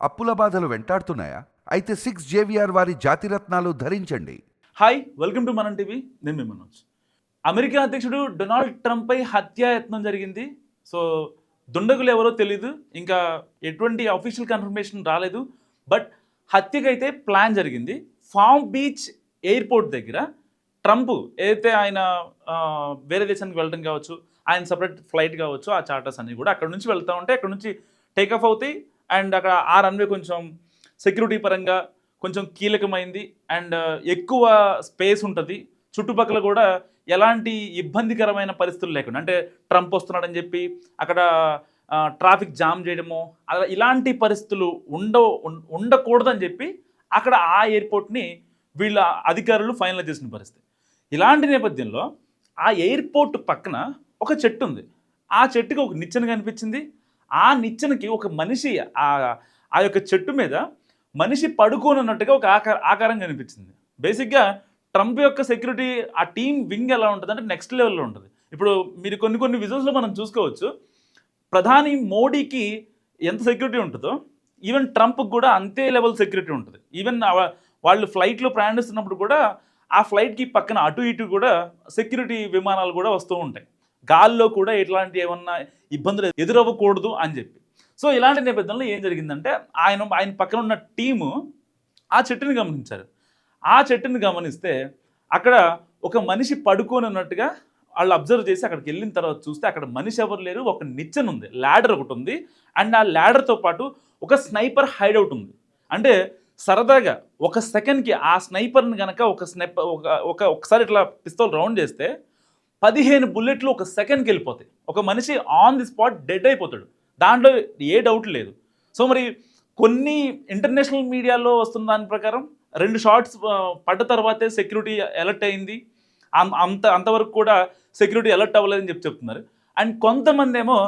అప్పుల బాధలు వెంటాడుతున్నాయా? అయితే 6 జేవిఆర్ వారి జాతిరత్నాలు ధరించండి. హాయ్, వెల్కమ్ టు మనం టీవీ. నేను మీ మనోజ్. అమెరికా అధ్యక్షుడు డొనాల్డ్ ట్రంప్పై హత్యాయత్నం జరిగింది. సో దుండగులు ఎవరో తెలీదు, ఇంకా ఎటువంటి అఫీషియల్ కన్ఫర్మేషన్ రాలేదు. బట్ హత్యకైతే ప్లాన్ జరిగింది. ఫామ్ బీచ్ ఎయిర్పోర్ట్ దగ్గర ట్రంప్ ఏదైతే ఆయన వేరే దేశానికి వెళ్ళడం కావచ్చు, ఆయన సపరేట్ ఫ్లైట్ కావచ్చు, ఆ చార్టర్స్ అన్నీ కూడా అక్కడ నుంచి వెళ్తూ ఉంటే అక్కడ నుంచి టేకాఫ్ అవుతాయి. అండ్ అక్కడ ఆ రన్వే కొంచెం సెక్యూరిటీ పరంగా కొంచెం కీలకమైంది అండ్ ఎక్కువ స్పేస్ ఉంటుంది. చుట్టుపక్కల కూడా ఎలాంటి ఇబ్బందికరమైన పరిస్థితులు లేకుండా, అంటే ట్రంప్ వస్తున్నాడని చెప్పి అక్కడ ట్రాఫిక్ జామ్ చేయడము అలా ఇలాంటి పరిస్థితులు ఉండకూడదని చెప్పి అక్కడ ఆ ఎయిర్పోర్ట్ని వీళ్ళ అధికారులు ఫైనలైజ్ చేసిన పరిస్థితి. ఇలాంటి నేపథ్యంలో ఆ ఎయిర్పోర్ట్ పక్కన ఒక చెట్టు ఉంది. ఆ చెట్టుకి ఒక నిచ్చెన కనిపించింది. ఆ నిచ్చెనకి ఒక మనిషి ఆ యొక్క చెట్టు మీద మనిషి పడుకోనున్నట్టుగా ఒక ఆకారం కనిపించింది. బేసిక్గా ట్రంప్ యొక్క సెక్యూరిటీ ఆ టీమ్ వింగ్ ఎలా ఉంటుంది అంటే నెక్స్ట్ లెవెల్లో ఉంటుంది. ఇప్పుడు మీరు కొన్ని విజువల్స్లో మనం చూసుకోవచ్చు. ప్రధాని మోడీకి ఎంత సెక్యూరిటీ ఉంటుందో ఈవెన్ ట్రంప్కి కూడా అంతే లెవెల్ సెక్యూరిటీ ఉంటుంది. ఈవెన్ వాళ్ళు ఫ్లైట్లో ప్రయాణిస్తున్నప్పుడు కూడా ఆ ఫ్లైట్కి పక్కన అటు ఇటు కూడా సెక్యూరిటీ విమానాలు కూడా వస్తూ ఉంటాయి. గాల్లో కూడా ఎట్లాంటి ఏమన్నా ఇబ్బందులు ఎదురవ్వకూడదు అని చెప్పి. సో ఇలాంటి నేపథ్యంలో ఏం జరిగిందంటే ఆయన పక్కన ఉన్న టీము ఆ చెట్టుని గమనించారు. ఆ చెట్టుని గమనిస్తే అక్కడ ఒక మనిషి పడుకొని ఉన్నట్టుగా వాళ్ళు అబ్జర్వ్ చేసి అక్కడికి వెళ్ళిన తర్వాత చూస్తే అక్కడ మనిషి ఎవరు లేరు. ఒక నిచ్చెన ఉంది, ల్యాడర్ ఒకటి ఉంది. అండ్ ఆ ల్యాడర్తో పాటు ఒక స్నైపర్ హైడౌట్ ఉంది. అంటే సరదాగా ఒక సెకండ్కి ఆ స్నైపర్ని కనుక ఒకసారి ఇట్లా పిస్తోల్ రౌండ్ చేస్తే 15 బుల్లెట్లు ఒక సెకండ్కి వెళ్ళిపోతాయి. ఒక మనిషి ఆన్ ది స్పాట్ డెడ్ అయిపోతాడు. దాంట్లో ఏ డౌట్ లేదు. సో మరి కొన్ని ఇంటర్నేషనల్ మీడియాలో వస్తున్న దాని ప్రకారం 2 షాట్స్ పడ్డ తర్వాతే సెక్యూరిటీ అలర్ట్ అయింది. అంతవరకు కూడా సెక్యూరిటీ అలర్ట్ అవ్వలేదని చెప్తున్నారు. అండ్ కొంతమంది ఏమో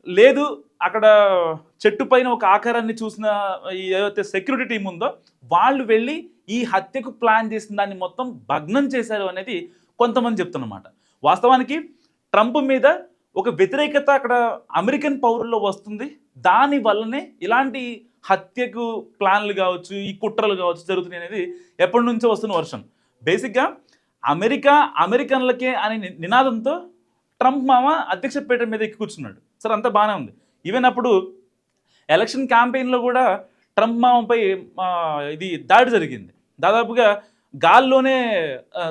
లేదు, అక్కడ చెట్టు పైన ఒక ఆకారాన్ని చూసిన ఏదైతే సెక్యూరిటీ టీం ఉందో వాళ్ళు వెళ్ళి ఈ హత్యకు ప్లాన్ చేసిన దాన్ని మొత్తం భగ్నం చేశారు అనేది కొంతమంది చెప్తున్నమాట. వాస్తవానికి ట్రంప్ మీద ఒక వ్యతిరేకత అక్కడ అమెరికన్ పౌరుల్లో వస్తుంది. దాని వల్లనే ఇలాంటి హత్యకు ప్లాన్లు కావచ్చు, ఈ కుట్రలు కావచ్చు జరుగుతున్నాయి అనేది ఎప్పటి నుంచో వస్తున్న వర్షన్. బేసిక్గా అమెరికన్లకే అనే నినాదంతో ట్రంప్ మామ అధ్యక్ష పీఠ మీద ఎక్కి కూర్చున్నాడు. సరే, అంతా బాగానే ఉంది. ఈవెన్ అప్పుడు ఎలక్షన్ క్యాంపెయిన్లో కూడా ట్రంప్ మామపై ఇది దాడి జరిగింది. దాదాపుగా గాల్లోనే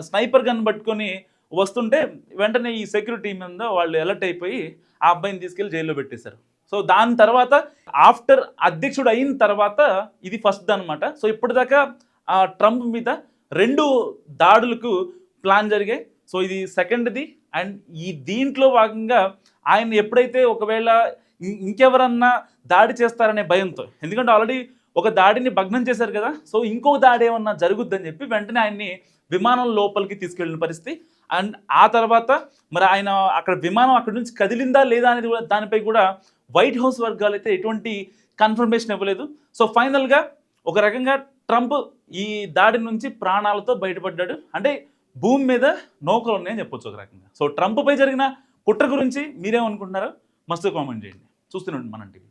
స్నైపర్ గన్ పట్టుకొని వస్తుంటే వెంటనే ఈ సెక్యూరిటీ మీద వాళ్ళు అలర్ట్ అయిపోయి ఆ అబ్బాయిని తీసుకెళ్ళి జైల్లో పెట్టేశారు. సో దాని తర్వాత ఆఫ్టర్ అధ్యక్షుడు అయిన తర్వాత ఇది ఫస్ట్ అనమాట. సో ఇప్పటిదాకా ట్రంప్ మీద 2 దాడులకు ప్లాన్ జరిగాయి. సో ఇది సెకండ్ది. అండ్ దీంట్లో భాగంగా ఆయన ఎప్పుడైతే ఒకవేళ ఇంకెవరన్నా దాడి చేస్తారనే భయంతో, ఎందుకంటే ఆల్రెడీ ఒక దాడిని భగ్నం చేశారు కదా, సో ఇంకో దాడి ఏమన్నా జరుగుద్దని చెప్పి వెంటనే ఆయన్ని విమానం లోపలికి తీసుకెళ్ళిన పరిస్థితి. అండ్ ఆ తర్వాత మరి ఆయన అక్కడ విమానం అక్కడి నుంచి కదిలిందా లేదా అనేది కూడా దానిపై కూడా వైట్ హౌస్ వర్గాలు అయితే ఎటువంటి కన్ఫర్మేషన్ ఇవ్వలేదు. సో ఫైనల్గా ఒక రకంగా ట్రంప్ ఈ దాడి నుంచి ప్రాణాలతో బయటపడ్డాడు. అంటే భూమి మీద నౌకలు ఉన్నాయని చెప్పొచ్చు ఒక రకంగా. సో ట్రంప్పై జరిగిన కుట్ర గురించి మీరేమనుకుంటున్నారో మస్తు కామెంట్ చేయండి. చూస్తూనే ఉండండి మనం టీవీ.